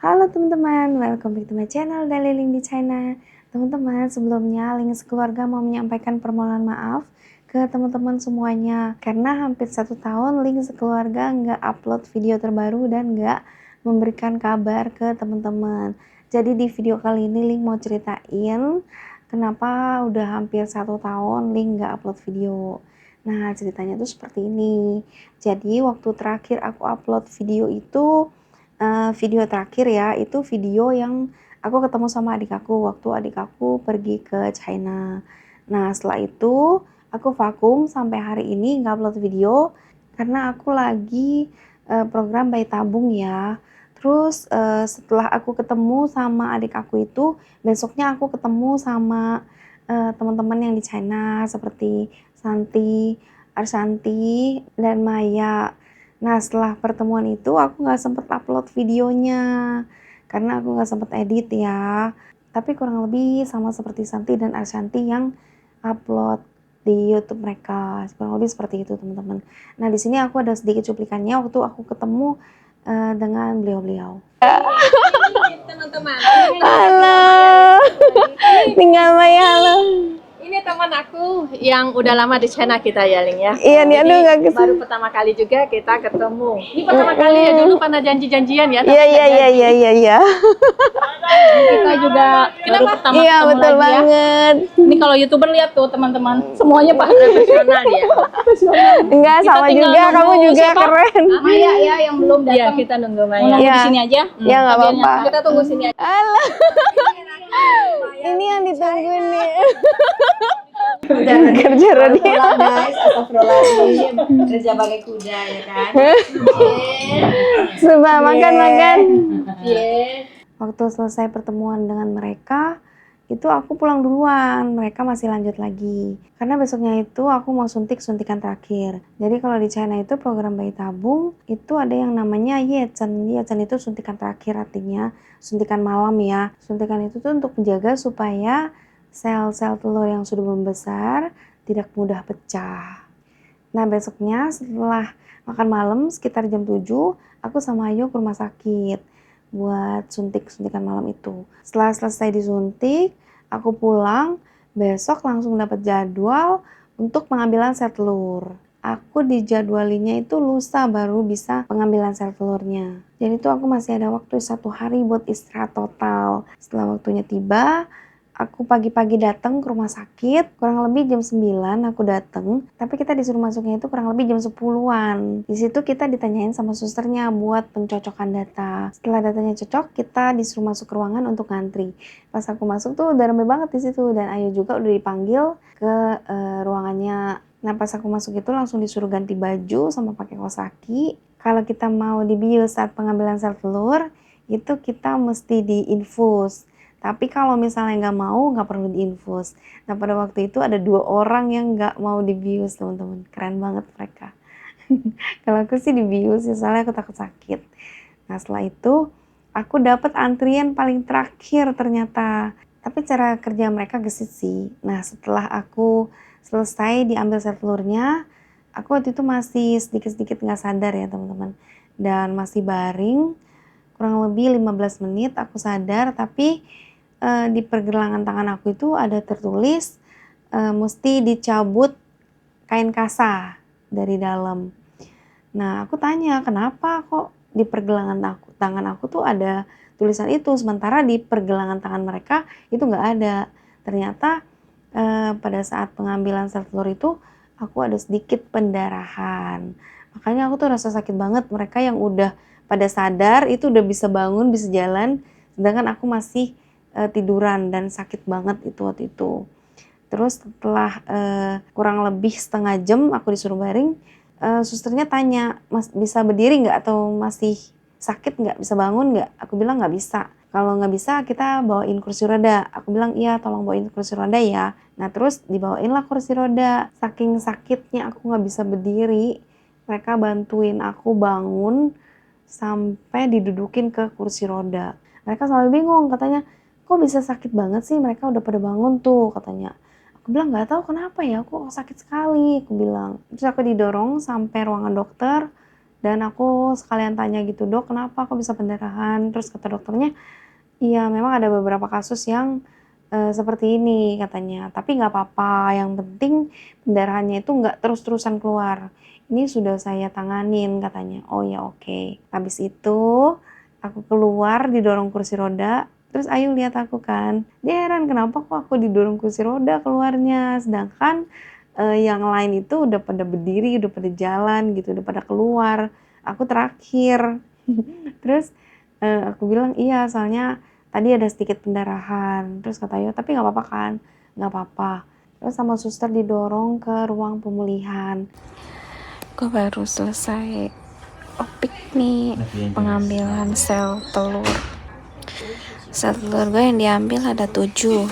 Halo teman-teman, welcome back to my channel Dali Ling di China. Teman-teman, sebelumnya Ling sekeluarga mau menyampaikan permohonan maaf ke teman-teman semuanya karena hampir 1 tahun Ling sekeluarga nggak upload video terbaru dan nggak memberikan kabar ke teman-teman. Jadi di video kali ini Ling mau ceritain kenapa udah hampir 1 tahun Ling nggak upload video. Nah, ceritanya tuh seperti ini. Jadi waktu terakhir aku upload video itu video terakhir ya, itu video yang aku ketemu sama adik aku waktu adik aku pergi ke China. Nah, setelah itu aku vakum sampai hari ini nggak upload video karena aku lagi program bayi tabung ya. Terus setelah aku ketemu sama adik aku itu, besoknya aku ketemu sama teman-teman yang di China seperti Santi, Arsanti, dan Maya. Nah, setelah pertemuan itu aku nggak sempet upload videonya karena aku nggak sempet edit ya. Tapi kurang lebih sama seperti Santi dan Ashanti yang upload di YouTube mereka. Kurang lebih seperti itu, teman-teman. Nah, di sini aku ada sedikit cuplikannya waktu aku ketemu dengan beliau-beliau. Teman-teman. Halo. Tinggal Maya, halo. Ini teman aku yang udah lama di China kita ya, Ling ya. Iya nih, aduh nggak kesini. Baru pertama kali juga kita ketemu. Ini pertama kali ya, dulu pernah janji-janjian ya. Iya. Kita juga baru pertama Iya, ketemu betul lagi banget. ya. Ini kalau YouTuber lihat tuh teman-teman, semuanya profesional ya. Enggak, Kita sama tinggal juga, nunggu kamu juga siapa? keren. Maya ya yang belum datang. Iya, kita nunggu Maya. Iya. Di sini aja. Ya nggak apa-apa. Kita tunggu sini aja. Alah. Ini yang ditunggu nih. Kerja radio guys, astagfirullahaladzim, kerja pakai kuda ya kan. Coba makan. Iya. Waktu selesai pertemuan dengan mereka, itu aku pulang duluan, mereka masih lanjut lagi. Karena besoknya itu aku mau suntikan terakhir. Jadi kalau di China itu program bayi tabung, itu ada yang namanya Yecen. Yecen itu suntikan terakhir artinya, suntikan malam ya. Suntikan itu tuh untuk menjaga supaya sel-sel telur yang sudah membesar tidak mudah pecah. Nah, besoknya setelah makan malam sekitar jam 7, aku sama Ayu ke rumah sakit buat suntikan malam itu. Setelah selesai disuntik, aku pulang, besok langsung dapat jadwal untuk pengambilan sel telur. Aku dijadwalinya itu lusa baru bisa pengambilan sel telurnya. Jadi itu aku masih ada waktu 1 hari buat istirahat total. Setelah waktunya tiba, aku pagi-pagi datang ke rumah sakit, kurang lebih jam 9 aku datang, tapi kita disuruh masuknya itu kurang lebih jam 10-an. Di situ kita ditanyain sama susternya buat pencocokan data. Setelah datanya cocok, kita disuruh masuk ke ruangan untuk ngantri. Pas aku masuk tuh udah rame banget di situ dan Ayu juga udah dipanggil ke ruangannya. Nah, pas aku masuk itu langsung disuruh ganti baju sama pakai kaos kaki. Kalau kita mau dibius saat pengambilan sel telur, itu kita mesti diinfus. Tapi kalau misalnya nggak perlu diinfus. Nah, pada waktu itu ada 2 orang yang nggak mau dibius, teman-teman. Keren banget mereka. Kalau aku sih dibius, ya soalnya aku takut sakit. Nah, setelah itu aku dapat antrian paling terakhir ternyata. Tapi cara kerja mereka gesit sih. Nah, setelah aku selesai diambil sel telurnya, aku waktu itu masih sedikit-sedikit nggak sadar ya, teman-teman. Dan masih baring, kurang lebih 15 menit aku sadar, tapi di pergelangan tangan aku itu ada tertulis mesti dicabut kain kasa dari dalam. Nah, aku tanya kenapa kok di pergelangan tangan aku tuh ada tulisan itu, sementara di pergelangan tangan mereka itu nggak ada. Ternyata pada saat pengambilan sel telur itu aku ada sedikit pendarahan. Makanya aku tuh rasa sakit banget, mereka yang udah pada sadar itu udah bisa bangun, bisa jalan, sedangkan aku masih tiduran dan sakit banget itu waktu itu. Terus setelah kurang lebih setengah jam aku disuruh baring, susternya tanya, Mas bisa berdiri nggak atau masih sakit nggak, bisa bangun nggak? Aku bilang nggak bisa. Kalau nggak bisa kita bawain kursi roda. Aku bilang iya, tolong bawain kursi roda ya. Nah, terus dibawainlah kursi roda. Saking sakitnya aku nggak bisa berdiri, mereka bantuin aku bangun sampai didudukin ke kursi roda. Mereka sampai bingung, katanya kok bisa sakit banget sih, mereka udah pada bangun tuh katanya. Aku bilang nggak tahu kenapa ya, kok sakit sekali, aku bilang. Terus aku didorong sampai ruangan dokter Dan aku sekalian tanya gitu, "Dok, kenapa kok bisa pendarahan?" Terus kata dokternya, "Iya, memang ada beberapa kasus yang seperti ini," katanya. "Tapi nggak apa-apa, yang penting pendarahannya itu nggak terus-terusan keluar. Ini sudah saya tanganin," katanya. "Oh ya, oke." Habis itu aku keluar didorong kursi roda, terus Ayu lihat aku kan. Dia heran kenapa kok aku didorong kursi roda keluarnya, sedangkan yang lain itu udah pada berdiri, udah pada jalan gitu, udah pada keluar. Aku terakhir. Terus aku bilang, "Iya, soalnya tadi ada sedikit pendarahan." Terus kata Ayu, "Tapi nggak apa-apa kan?" "Nggak apa-apa." Terus sama suster didorong ke ruang pemulihan. Gue baru selesai opik nih, pengambilan sel telur. Sel telur gue yang diambil ada 7.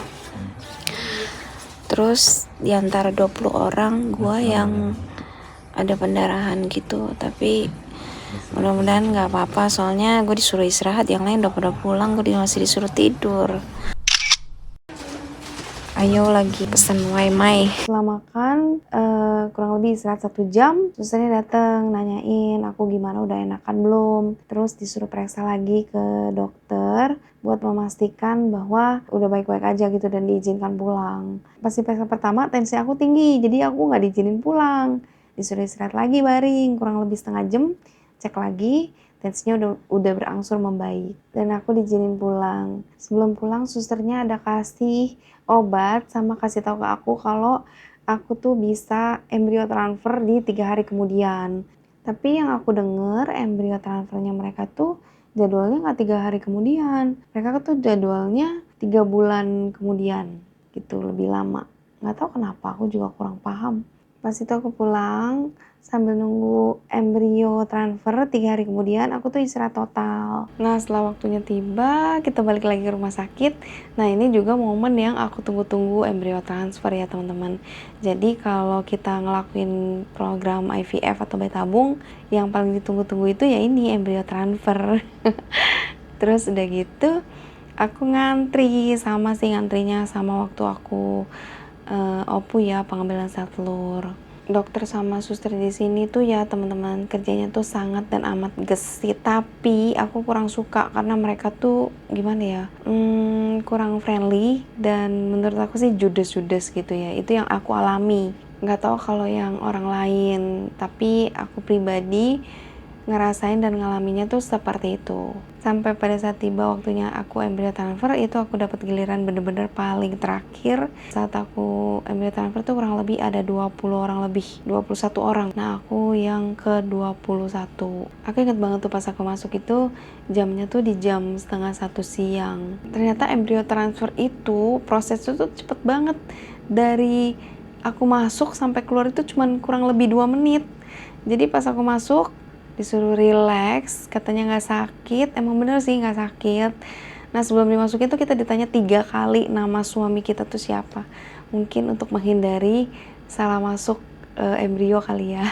Terus diantara 20 orang gue yang ada pendarahan gitu. Tapi mudah-mudahan nggak apa-apa, soalnya gue disuruh istirahat, yang lain udah pada pulang, gue masih disuruh tidur. Ayo lagi pesen waimai. Setelah makan kurang lebih istirahat 1 jam, susternya dateng nanyain aku gimana, udah enakan belum. Terus disuruh periksa lagi ke dokter buat memastikan bahwa udah baik-baik aja gitu dan diizinkan pulang. Pas di periksa pertama tensi aku tinggi, jadi aku nggak diizinin pulang. Disuruh istirahat lagi baring kurang lebih setengah jam, cek lagi, tensinya udah berangsur membaik dan aku diizinin pulang. Sebelum pulang susternya ada kasih obat sama kasih tahu ke aku kalau aku tuh bisa embrio transfer di 3 hari kemudian. Tapi yang aku denger embrio transfernya mereka tuh jadwalnya nggak 3 hari kemudian. Mereka tuh jadwalnya 3 bulan kemudian gitu, lebih lama. Nggak tahu kenapa, aku juga kurang paham. Pas itu aku pulang, sambil nunggu embrio transfer 3 hari kemudian, aku tuh istirahat total. Nah, setelah waktunya tiba, kita balik lagi ke rumah sakit. Nah, ini juga momen yang aku tunggu-tunggu embrio transfer ya teman-teman. Jadi kalau kita ngelakuin program IVF atau bayi tabung, yang paling ditunggu-tunggu itu ya ini embrio transfer. Terus udah gitu, aku ngantri sama sih, ngantrinya sama waktu aku OPU ya, pengambilan sel telur. Dokter sama suster di sini tuh ya teman-teman, kerjanya tuh sangat dan amat gesit. Tapi aku kurang suka karena mereka tuh gimana ya, kurang friendly dan menurut aku sih judes-judes gitu ya. Itu yang aku alami. Nggak tahu kalau yang orang lain, tapi aku pribadi ngerasain dan ngalaminya tuh seperti itu. Sampai pada saat tiba waktunya aku embrio transfer, itu aku dapat giliran bener-bener paling terakhir. Saat aku embrio transfer tuh kurang lebih ada 20 orang lebih, 21 orang. Nah, aku yang ke 21. Aku inget banget tuh pas aku masuk itu jamnya tuh di jam 12:30 siang. Ternyata embrio transfer itu prosesnya tuh cepet banget. Dari aku masuk sampai keluar itu cuman kurang lebih 2 menit. Jadi pas aku masuk disuruh relax, katanya nggak sakit. Emang bener sih nggak sakit. Nah, sebelum dimasukin tuh kita ditanya 3 kali nama suami kita tuh siapa. Mungkin untuk menghindari salah masuk embrio kali ya.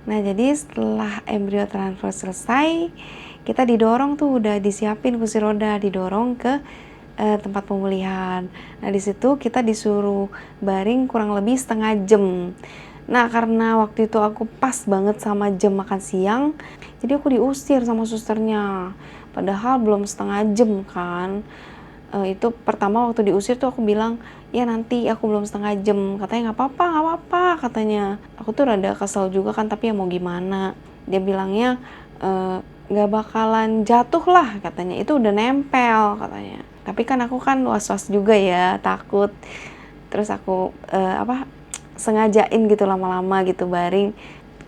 Nah, jadi setelah embrio transfer selesai, kita didorong tuh, udah disiapin kursi roda, didorong ke tempat pemulihan. Nah, di situ kita disuruh baring kurang lebih setengah jam. Nah, karena waktu itu aku pas banget sama jam makan siang, jadi aku diusir sama susternya. Padahal belum setengah jam kan. Itu pertama waktu diusir tuh aku bilang, "Ya nanti aku belum setengah jam." Katanya nggak apa-apa katanya. Aku tuh rada kesel juga kan, tapi ya mau gimana. Dia bilangnya nggak bakalan jatuh lah katanya, itu udah nempel katanya. Tapi kan aku kan was-was juga ya, takut. Terus aku sengajain gitu lama-lama gitu baring.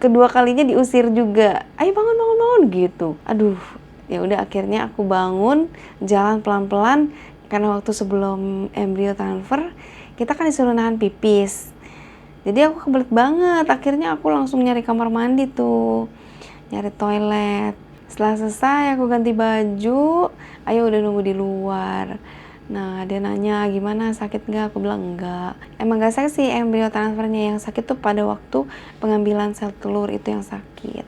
Kedua kalinya diusir juga, "Ayo bangun gitu." Aduh, ya udah akhirnya aku bangun, jalan pelan-pelan karena waktu sebelum embrio transfer kita kan disuruh nahan pipis. Jadi aku kebelet banget, akhirnya aku langsung nyari kamar mandi tuh, nyari toilet. Setelah selesai aku ganti baju, Ayo udah nunggu di luar. Nah, dia nanya gimana, sakit nggak? Aku bilang enggak. Emang nggak sakit sih embrio transfernya, yang sakit tuh pada waktu pengambilan sel telur itu yang sakit.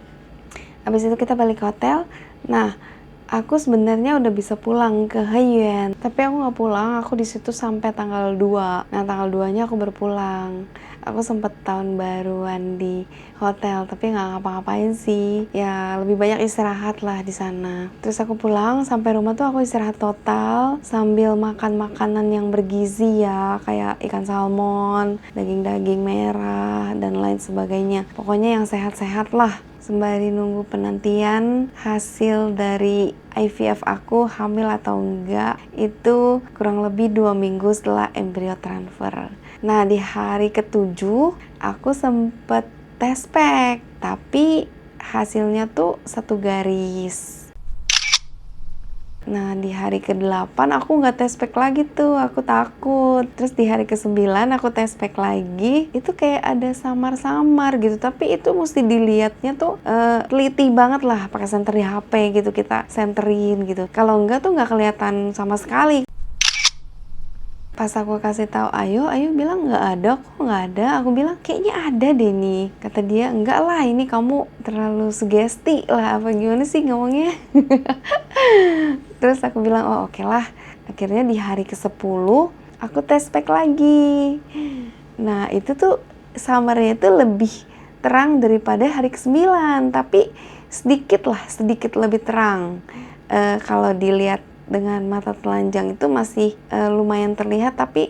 Habis itu kita balik ke hotel. Nah, aku sebenarnya udah bisa pulang ke Haiyuan, tapi aku nggak pulang. Aku di situ sampai tanggal 2. Nah, tanggal 2-nya aku berpulang. Aku sempet tahun baruan di hotel, tapi nggak ngapa-ngapain sih. Ya lebih banyak istirahat lah di sana. Terus aku pulang sampai rumah tuh aku istirahat total sambil makan makanan yang bergizi ya, kayak ikan salmon, daging-daging merah dan lain sebagainya. Pokoknya yang sehat-sehat lah. Sembari nunggu penantian hasil dari IVF aku hamil atau enggak, itu kurang lebih 2 minggu setelah embrio transfer. Nah di hari ke-7 aku sempet tes pack, tapi hasilnya tuh 1 garis. Nah di hari ke-8 aku nggak tes pack lagi tuh, aku takut. Terus di hari ke-9 aku tes pack lagi, itu kayak ada samar-samar gitu. Tapi itu mesti dilihatnya tuh teliti banget lah, pakai senter di HP gitu, kita senterin gitu. Kalau enggak tuh nggak kelihatan sama sekali. Pas aku kasih tahu Ayu bilang nggak ada kok, nggak ada. Aku bilang kayaknya ada deh nih. Kata dia enggak lah, ini kamu terlalu sugesti lah, apa gimana sih ngomongnya. Terus aku bilang oh oke lah. Akhirnya di hari ke-10 aku tes pack lagi. Nah itu tuh samarnya itu lebih terang daripada hari ke-9, tapi sedikit lebih terang. Kalau dilihat dengan mata telanjang itu masih lumayan terlihat, tapi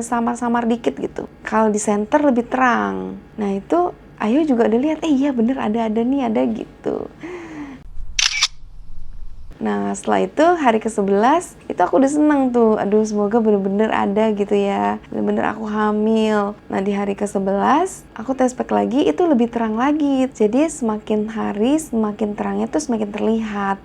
samar-samar dikit gitu. Kalau di center lebih terang. Nah itu Ayu juga udah lihat, iya bener ada nih, ada gitu. Nah setelah itu hari ke-11 itu aku udah seneng tuh, aduh semoga bener-bener ada gitu ya, bener-bener aku hamil. Nah di hari ke-11 aku tes pack lagi, itu lebih terang lagi. Jadi semakin hari semakin terangnya tuh semakin terlihat.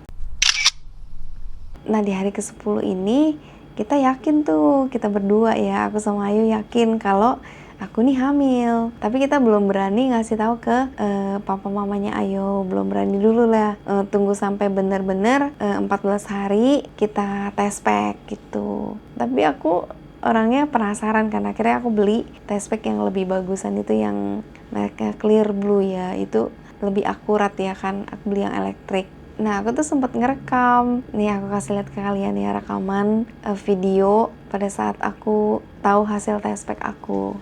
Nah di hari ke-10 ini kita yakin tuh, kita berdua ya, aku sama Ayu yakin kalau aku nih hamil. Tapi kita belum berani ngasih tahu ke papa mamanya Ayu, belum berani dulu lah. Tunggu sampai bener-bener 14 hari kita tes pack gitu. Tapi aku orangnya penasaran kan, akhirnya aku beli tes pack yang lebih bagusan itu, yang mereknya Clear Blue ya, itu lebih akurat ya kan, aku beli yang elektrik. Nah aku tuh sempat ngerekam, nih aku kasih lihat ke kalian ya, rekaman video pada saat aku tahu hasil tes pack aku.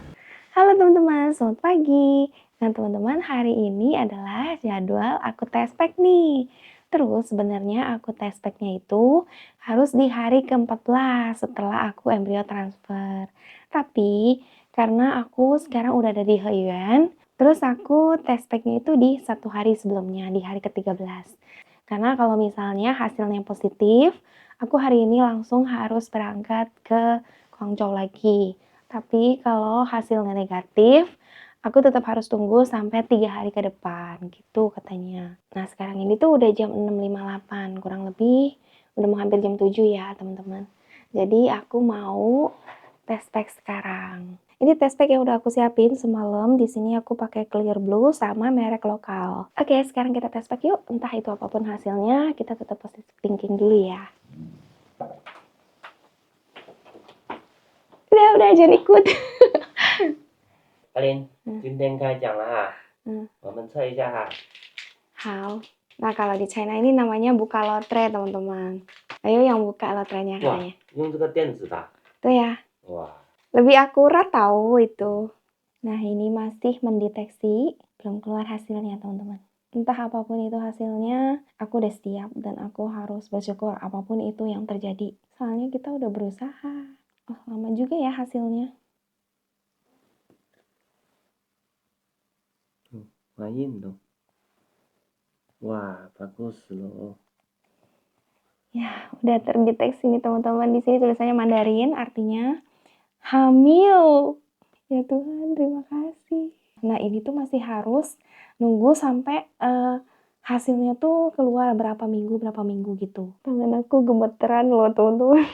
Halo teman-teman, selamat pagi. Nah teman-teman, hari ini adalah jadwal aku tes pack nih. Terus sebenarnya aku tes packnya itu harus di hari ke-14 setelah aku embrio transfer. Tapi karena aku sekarang udah ada di Heyuan, terus aku tes packnya itu di 1 hari sebelumnya, di hari ke-13. Karena kalau misalnya hasilnya positif, aku hari ini langsung harus berangkat ke Guangzhou lagi. Tapi kalau hasilnya negatif, aku tetap harus tunggu sampai 3 hari ke depan, gitu katanya. Nah sekarang ini tuh udah jam 6.58, kurang lebih udah mau hampir jam 7 ya teman-teman. Jadi aku mau tes pack sekarang. Ini tes pack yang udah aku siapin semalam. Di sini aku pakai Clear Blue sama merek lokal. Oke, sekarang kita tes pack yuk. Entah itu apapun hasilnya, kita tetap positive thinking dulu ya. Udah jangan ikut. 阿林，今天开讲了哈，我们测一下哈。好。Nah kalau di China ini namanya buka lotre teman-teman. Ayo yang buka lotrenya 哇 katanya. 用这个电子的啊， Tuh ya. 哇， Lebih akurat tahu itu. Nah ini masih mendeteksi, belum keluar hasilnya teman-teman. Entah apapun itu hasilnya, aku udah siap dan aku harus bersyukur apapun itu yang terjadi. Soalnya kita udah berusaha. Oh, lama juga ya hasilnya. 蛮硬的。哇，bagus loh. Ya, udah terdeteksi nih teman-teman. Di sini tulisannya Mandarin, artinya hamil. Ya Tuhan, terima kasih. Nah, ini tuh masih harus nunggu sampai hasilnya tuh keluar berapa minggu gitu. Tangan aku gemeteran loh, teman-teman.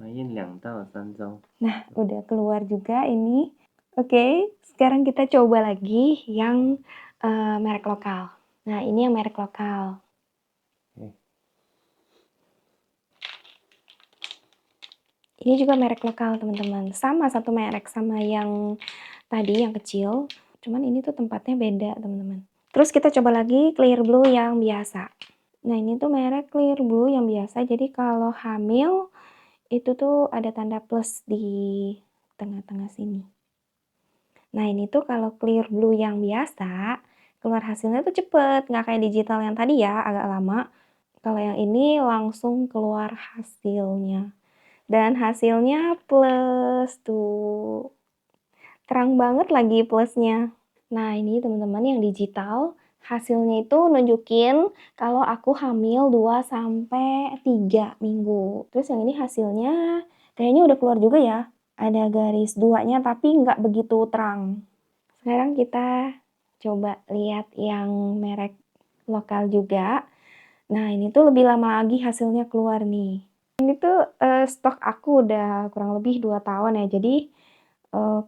蛮硬2到3周。 Nah, udah keluar juga ini. Oke, sekarang kita coba lagi yang merek lokal. Nah, ini yang merek lokal. Ini juga merek lokal, teman-teman. Sama satu merek sama yang tadi, yang kecil. Cuman ini tuh tempatnya beda, teman-teman. Terus kita coba lagi Clear Blue yang biasa. Nah, ini tuh merek Clear Blue yang biasa. Jadi kalau hamil itu tuh ada tanda plus di tengah-tengah sini. Nah ini tuh kalau clear blue yang biasa, keluar hasilnya tuh cepet, nggak kayak digital yang tadi ya, agak lama. Kalau yang ini langsung keluar hasilnya. Dan hasilnya plus tuh. Terang banget lagi plusnya. Nah ini teman-teman yang digital, hasilnya itu nunjukin kalau aku hamil 2-3 minggu. Terus yang ini hasilnya kayaknya udah keluar juga ya. Ada garis 2-nya tapi nggak begitu terang. Sekarang kita coba lihat yang merek lokal juga. Nah ini tuh lebih lama lagi hasilnya keluar nih. Ini tuh stok aku udah kurang lebih 2 tahun ya, jadi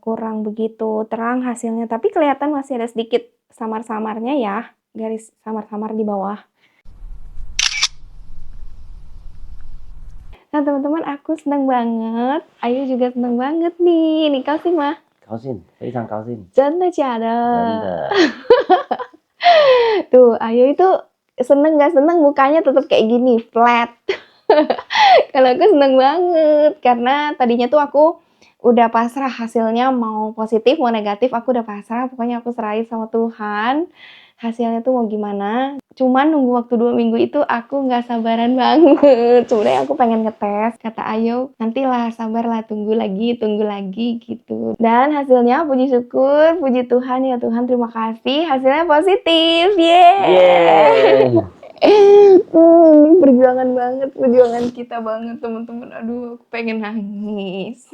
kurang begitu terang hasilnya, tapi kelihatan masih ada sedikit samar-samarnya ya, garis samar-samar di bawah. Nah teman-teman, aku seneng banget, Ayu juga seneng banget nih, nih kau sih mah? 高兴，非常高兴， 真的假的？ 真的。 Tuh, Ayu itu seneng gak seneng mukanya tetap kayak gini, flat. Kalau aku seneng banget, karena tadinya tuh aku udah pasrah hasilnya, mau positif mau negatif aku udah pasrah, pokoknya aku serahin sama Tuhan hasilnya tuh mau gimana. Cuman nunggu waktu 2 minggu itu aku nggak sabaran banget. Sebenarnya aku pengen ngetes, kata Ayu nantilah, sabarlah, tunggu lagi gitu. Dan hasilnya puji syukur, puji Tuhan, ya Tuhan terima kasih, hasilnya positif. Yeay. Ini perjuangan banget, perjuangan kita banget teman-teman. Aduh, aku pengen nangis.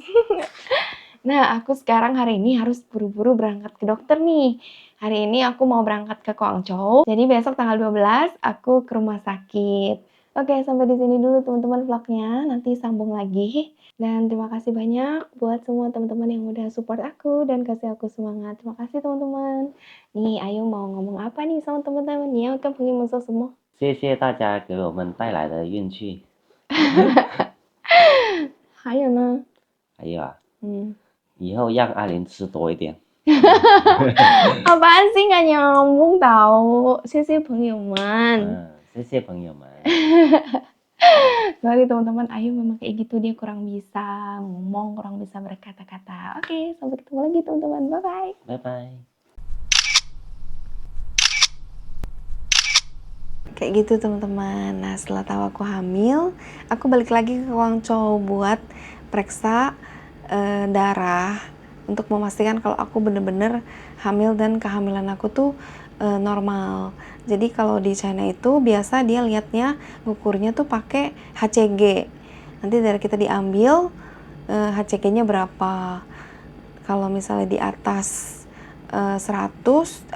Nah, aku sekarang hari ini harus buru-buru berangkat ke dokter nih. Hari ini aku mau berangkat ke Guangzhou. Jadi besok tanggal 12 aku ke rumah sakit. Oke, sampai di sini dulu teman-teman vlognya. Nanti sambung lagi. Dan terima kasih banyak buat semua teman-teman yang udah support aku dan kasih aku semangat. Terima kasih teman-teman. Nih, Ayu mau ngomong apa nih sama teman-teman? Ya, kan pengen masuk semua. 谢谢大家给我们带来的运气。还有呢？还有啊，嗯，以后让阿玲吃多一点。 apaan sih nggak nyambung tahu? Sisi朋友们。谢谢朋友们。 Sorry teman-teman, Ayu memang kayak gitu, dia kurang bisa ngomong, kurang bisa berkata-kata. Oke, sampai ketemu lagi teman-teman. Bye-bye. 拜拜。 Kayak gitu teman-teman. Nah setelah tahu aku hamil, aku balik lagi ke Guangzhou buat periksa darah untuk memastikan kalau aku bener-bener hamil dan kehamilan aku tuh normal. Jadi kalau di China itu biasa dia liatnya ngukurnya tuh pakai HCG. Nanti darah kita diambil, HCG-nya berapa. Kalau misalnya di atas 100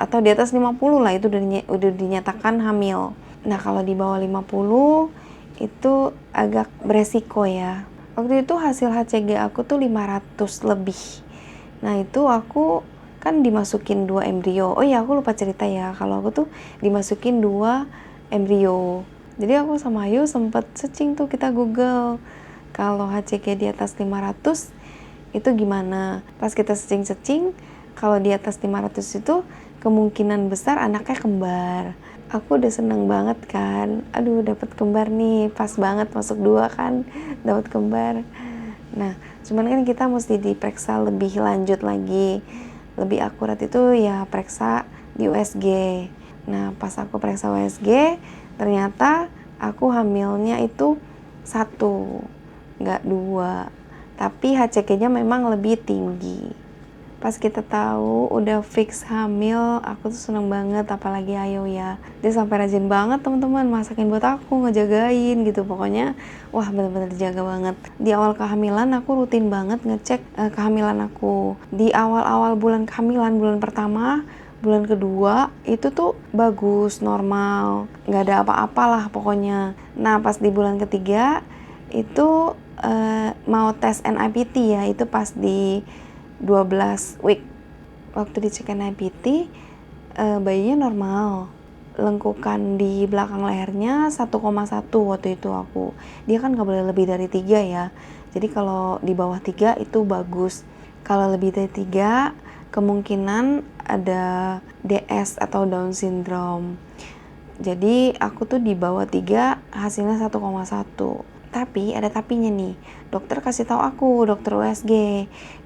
atau di atas 50 lah itu udah dinyatakan hamil. Nah kalau di bawah 50 itu agak beresiko ya. Waktu itu hasil HCG aku tuh 500 lebih. Nah itu aku kan dimasukin 2 embrio. Oh iya aku lupa cerita ya, kalau aku tuh dimasukin 2 embrio. Jadi aku sama Ayu sempet searching tuh, kita Google kalau HCG di atas 500 itu gimana. Pas kita searching kalau di atas 500 itu kemungkinan besar anaknya kembar. Aku udah seneng banget kan, aduh dapat kembar nih, pas banget masuk 2 kan, dapat kembar. Nah, cuman kan kita mesti diperiksa lebih lanjut lagi, lebih akurat itu ya periksa di USG. Nah, pas aku periksa USG, ternyata aku hamilnya itu 1, nggak 2, tapi HCG-nya memang lebih tinggi. Pas kita tahu udah fix hamil, aku tuh seneng banget, apalagi Ayu ya. Dia sampai rajin banget teman-teman, masakin buat aku, ngejagain gitu. Pokoknya wah bener-bener dijaga banget. Di awal kehamilan aku rutin banget ngecek kehamilan aku. Di awal-awal bulan kehamilan, bulan pertama, bulan kedua itu tuh bagus, normal, nggak ada apa-apa lah pokoknya. Nah pas di bulan ketiga itu mau tes NIPT ya, itu pas di 12 week. Waktu dicek NIPT bayinya normal, lengkukan di belakang lehernya 1,1 waktu itu aku. Dia kan nggak boleh lebih dari 3 ya, jadi kalau di bawah 3 itu bagus. Kalau lebih dari 3 kemungkinan ada DS atau Down syndrome. Jadi aku tuh di bawah 3 hasilnya 1,1. Tapi ada tapinya nih. Dokter kasih tahu aku, dokter USG.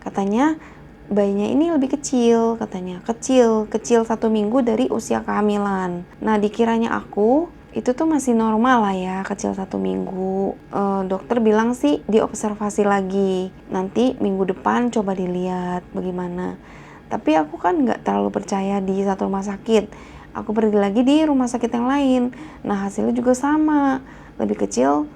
Katanya bayinya ini lebih kecil, katanya. Kecil 1 minggu dari usia kehamilan. Nah, dikiranya aku itu tuh masih normal lah ya, kecil 1 minggu. Dokter bilang sih diobservasi lagi. Nanti minggu depan coba dilihat bagaimana. Tapi aku kan nggak terlalu percaya di satu rumah sakit. Aku pergi lagi di rumah sakit yang lain. Nah, hasilnya juga sama. Lebih kecil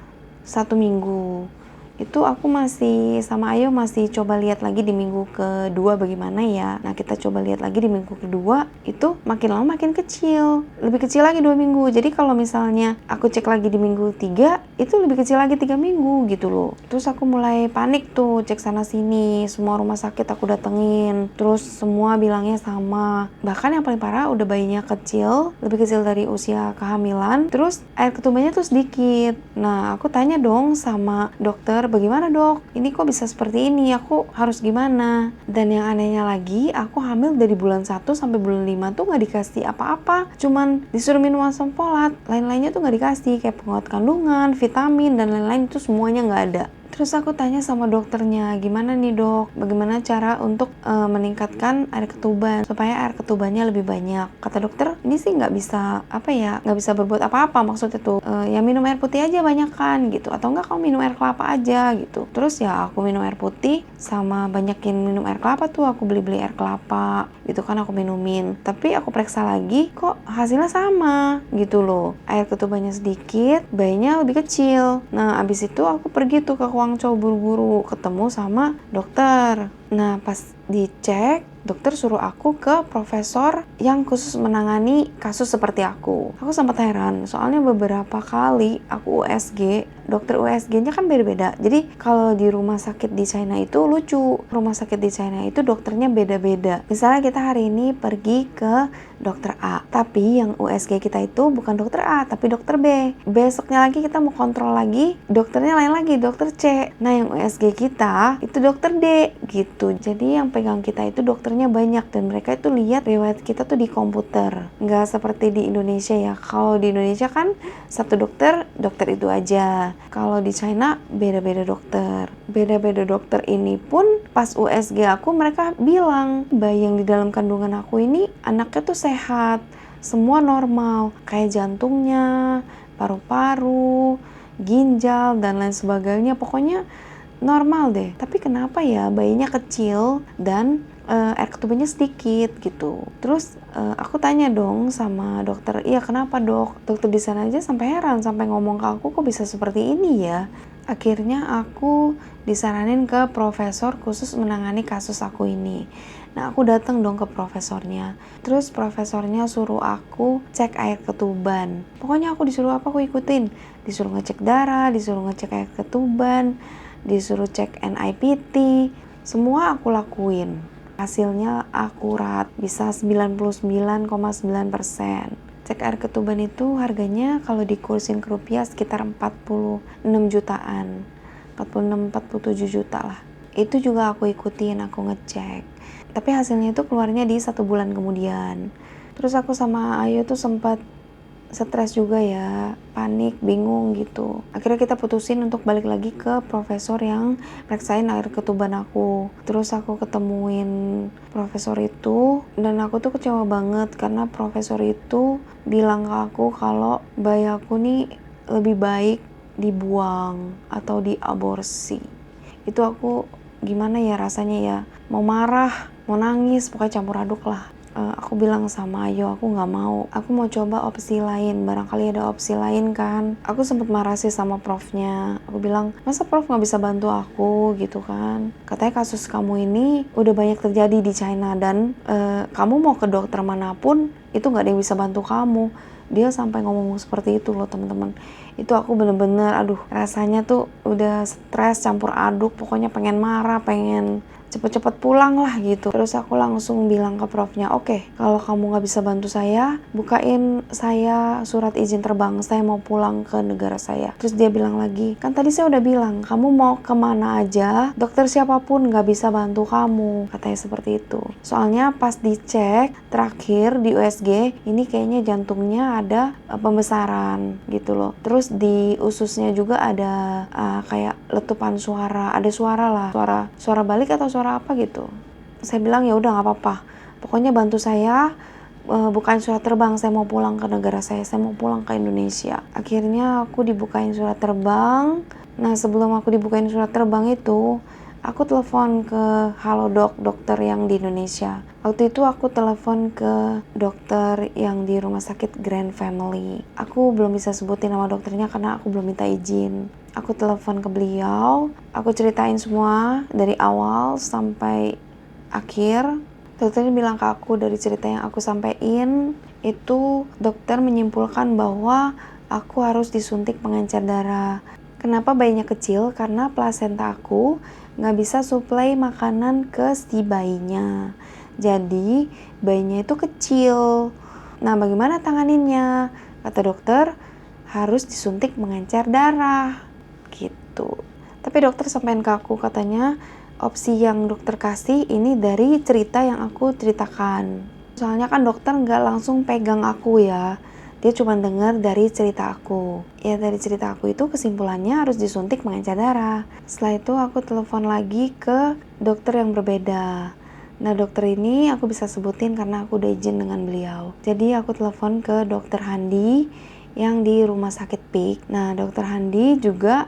1 minggu. Itu aku masih sama Ayo masih coba lihat lagi di minggu kedua bagaimana ya. Nah, kita coba lihat lagi di minggu kedua, itu makin lama makin kecil. Lebih kecil lagi 2 minggu. Jadi kalau misalnya aku cek lagi di minggu 3, itu lebih kecil lagi 3 minggu gitu loh. Terus aku mulai panik tuh, cek sana sini, semua rumah sakit aku datengin. Terus semua bilangnya sama. Bahkan yang paling parah udah bayinya kecil, lebih kecil dari usia kehamilan. Terus air ketubannya tuh sedikit. Nah, aku tanya dong sama dokter, bagaimana dok? Ini kok bisa seperti ini? Aku harus gimana? Dan yang anehnya lagi, aku hamil dari bulan 1 sampai bulan 5 tuh gak dikasih apa-apa. Cuman disuruh minum asam folat. Lain-lainnya tuh gak dikasih. Kayak penguat kandungan, vitamin, dan lain-lain itu semuanya gak ada. Terus aku tanya sama dokternya, gimana nih dok? Bagaimana cara untuk meningkatkan air ketuban supaya air ketubannya lebih banyak? Kata dokter, ini sih nggak bisa nggak bisa berbuat apa-apa, maksudnya tuh ya minum air putih aja banyak kan gitu, atau enggak kamu minum air kelapa aja gitu. Terus ya aku minum air putih sama banyakin minum air kelapa tuh, aku beli air kelapa gitu kan, aku minumin. Tapi aku periksa lagi, kok hasilnya sama gitu loh. Air ketubannya sedikit, bayinya lebih kecil. Nah abis itu aku pergi tuh ke Guangzhou buru-buru, ketemu sama dokter. Nah pas dicek, dokter suruh aku ke profesor yang khusus menangani kasus seperti aku. Aku sempat heran, soalnya beberapa kali aku USG, dokter USG-nya kan beda-beda. Jadi kalau di rumah sakit di China itu lucu. Rumah sakit di China itu dokternya beda-beda. Misalnya kita hari ini pergi ke dokter A, tapi yang USG kita itu bukan dokter A, tapi dokter B. Besoknya lagi kita mau kontrol lagi, dokternya lain lagi, dokter C. Nah yang USG kita itu dokter D gitu. Jadi yang pegang kita itu dokternya banyak, dan mereka itu lihat riwayat kita tuh di komputer. Nggak seperti di Indonesia ya. Kalau di Indonesia kan satu dokter itu aja. Kalau di China beda-beda dokter. Beda-beda dokter ini pun pas USG aku, mereka bilang bayi yang di dalam kandungan aku ini anaknya tuh sehat, semua normal, kayak jantungnya, paru-paru, ginjal, dan lain sebagainya. Pokoknya normal deh. Tapi kenapa ya bayinya kecil dan air ketubannya sedikit gitu. Terus aku tanya dong sama dokter, iya kenapa dok? Dokter di sana aja sampai heran, sampai ngomong ke aku, kok bisa seperti ini ya? Akhirnya aku disaranin ke profesor khusus menangani kasus aku ini. Nah aku datang dong ke profesornya. Terus profesornya suruh aku cek air ketuban. Pokoknya aku disuruh apa aku ikutin. Disuruh ngecek darah, disuruh ngecek air ketuban, disuruh cek NIPT. Semua aku lakuin. Hasilnya akurat, bisa 99,9%. Cek air ketuban itu harganya kalau dikursin ke rupiah sekitar 46 jutaan. 46-47 juta lah. Itu juga aku ikutin, aku ngecek. Tapi hasilnya itu keluarnya di 1 bulan kemudian. Terus aku sama Ayu tuh sempat stres juga ya, panik, bingung gitu. Akhirnya kita putusin untuk balik lagi ke profesor yang meriksain air ketuban aku. Terus aku ketemuin profesor itu, dan aku tuh kecewa banget karena profesor itu bilang ke aku kalau bayi aku nih lebih baik dibuang atau diaborsi. Itu aku gimana ya rasanya ya, mau marah, mau nangis, pokoknya campur aduk lah. Aku bilang sama Ayo, aku nggak mau. Aku mau coba opsi lain, barangkali ada opsi lain kan. Aku sempat marah sih sama profnya. Aku bilang, masa prof nggak bisa bantu aku gitu kan. Katanya kasus kamu ini udah banyak terjadi di China, dan kamu mau ke dokter manapun itu nggak ada yang bisa bantu kamu. Dia sampai ngomong seperti itu loh teman-teman. Itu aku bener-bener, aduh rasanya tuh udah stres campur aduk. Pokoknya pengen marah, pengen cepet-cepet pulang lah gitu. Terus aku langsung bilang ke profnya, oke, kalau kamu nggak bisa bantu saya, bukain saya surat izin terbang, saya mau pulang ke negara saya. Terus dia bilang lagi, kan tadi saya udah bilang, kamu mau kemana aja, dokter siapapun nggak bisa bantu kamu, katanya seperti itu. Soalnya pas dicek terakhir di USG, ini kayaknya jantungnya ada pembesaran gitu loh. Terus di ususnya juga ada kayak letupan suara, ada suara lah, suara balik atau suara apa gitu. Saya bilang ya udah nggak apa-apa, pokoknya bantu saya bukain surat terbang, saya mau pulang ke negara saya mau pulang ke Indonesia. Akhirnya aku dibukain surat terbang. Nah sebelum aku dibukain surat terbang itu, aku telepon ke Halodoc, dokter yang di Indonesia. Waktu itu aku telepon ke dokter yang di rumah sakit Grand Family. Aku belum bisa sebutin nama dokternya karena aku belum minta izin. Aku telepon ke beliau, aku ceritain semua dari awal sampai akhir. Dokternya bilang ke aku dari cerita yang aku sampaikan, itu dokter menyimpulkan bahwa aku harus disuntik pengencer darah. Kenapa bayinya kecil? Karena plasenta aku nggak bisa suplai makanan ke si bayinya. Jadi bayinya itu kecil. Nah bagaimana tanganinnya? Kata dokter, harus disuntik pengencer darah. Gitu. Tapi dokter sampein ke aku katanya, opsi yang dokter kasih ini dari cerita yang aku ceritakan. Soalnya kan dokter nggak langsung pegang aku ya. Dia cuma dengar dari cerita aku. Ya dari cerita aku itu kesimpulannya harus disuntik pengencer darah. Setelah itu aku telepon lagi ke dokter yang berbeda. Nah dokter ini aku bisa sebutin karena aku udah izin dengan beliau. Jadi aku telepon ke dokter Handi yang di rumah sakit PIK. Nah dokter Handi juga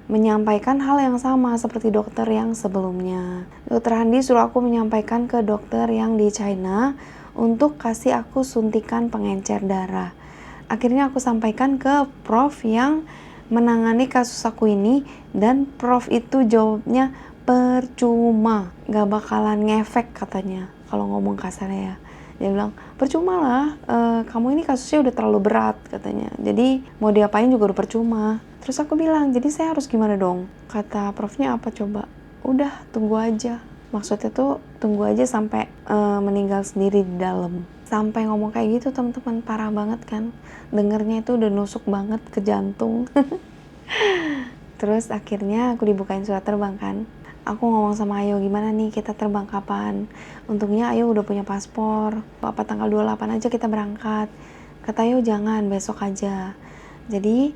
menyampaikan hal yang sama seperti dokter yang sebelumnya. Dokter Handi suruh aku menyampaikan ke dokter yang di China untuk kasih aku suntikan pengencer darah. Akhirnya aku sampaikan ke prof yang menangani kasus aku ini, dan prof itu jawabnya percuma, gak bakalan ngefek katanya kalau ngomong kasarnya ya. Dia bilang, percuma lah, kamu ini kasusnya udah terlalu berat katanya. Jadi mau diapain juga udah percuma. Terus aku bilang, jadi saya harus gimana dong? Kata profnya apa coba? Udah, tunggu aja. Maksudnya tuh tunggu aja sampai meninggal sendiri di dalam. Sampai ngomong kayak gitu teman-teman, parah banget kan. Dengernya itu udah nusuk banget ke jantung. Terus akhirnya aku dibukain surat terbang kan. Aku ngomong sama Ayo, gimana nih kita terbang kapan? Untungnya Ayo udah punya paspor. Apa tanggal 28 aja kita berangkat. Kata Ayo jangan, besok aja. Jadi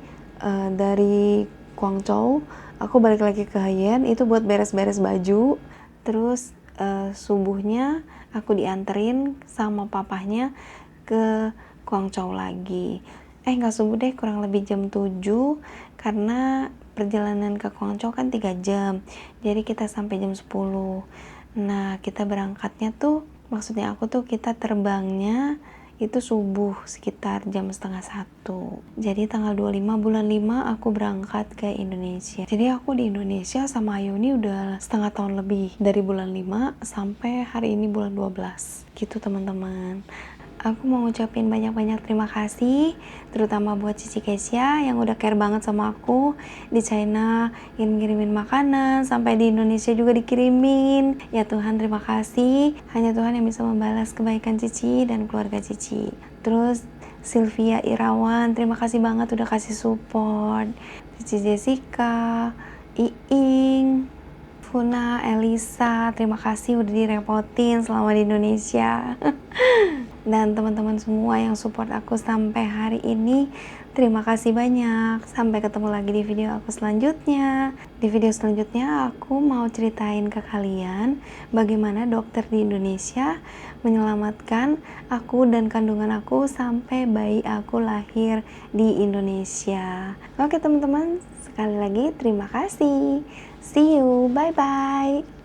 dari Guangzhou aku balik lagi ke Haiyan itu buat beres-beres baju. Terus subuhnya aku dianterin sama papahnya ke Guangzhou lagi. Nggak subuh deh, kurang lebih jam 7 karena perjalanan ke Guangzhou kan 3 jam, jadi kita sampai jam 10. Nah kita berangkatnya tuh, maksudnya aku tuh kita terbangnya itu subuh sekitar jam 12:30. Jadi tanggal 25 bulan 5 aku berangkat ke Indonesia. Jadi aku di Indonesia sama Ayu ini udah setengah tahun lebih, dari bulan 5 sampai hari ini bulan 12 gitu teman-teman. Aku mau ngucapin banyak-banyak terima kasih, terutama buat Cici Kesia yang udah care banget sama aku di China, ngirimin makanan, sampai di Indonesia juga dikirimin. Ya Tuhan, terima kasih. Hanya Tuhan yang bisa membalas kebaikan Cici dan keluarga Cici. Terus Sylvia Irawan, terima kasih banget udah kasih support. Cici Jessica, Iing, Funa, Elisa, terima kasih udah direpotin selama di Indonesia. Dan teman-teman semua yang support aku sampai hari ini, terima kasih banyak. Sampai ketemu lagi di video aku selanjutnya. Di video selanjutnya aku mau ceritain ke kalian bagaimana dokter di Indonesia menyelamatkan aku dan kandungan aku sampai bayi aku lahir di Indonesia. Oke teman-teman, sekali lagi terima kasih. See you, bye-bye.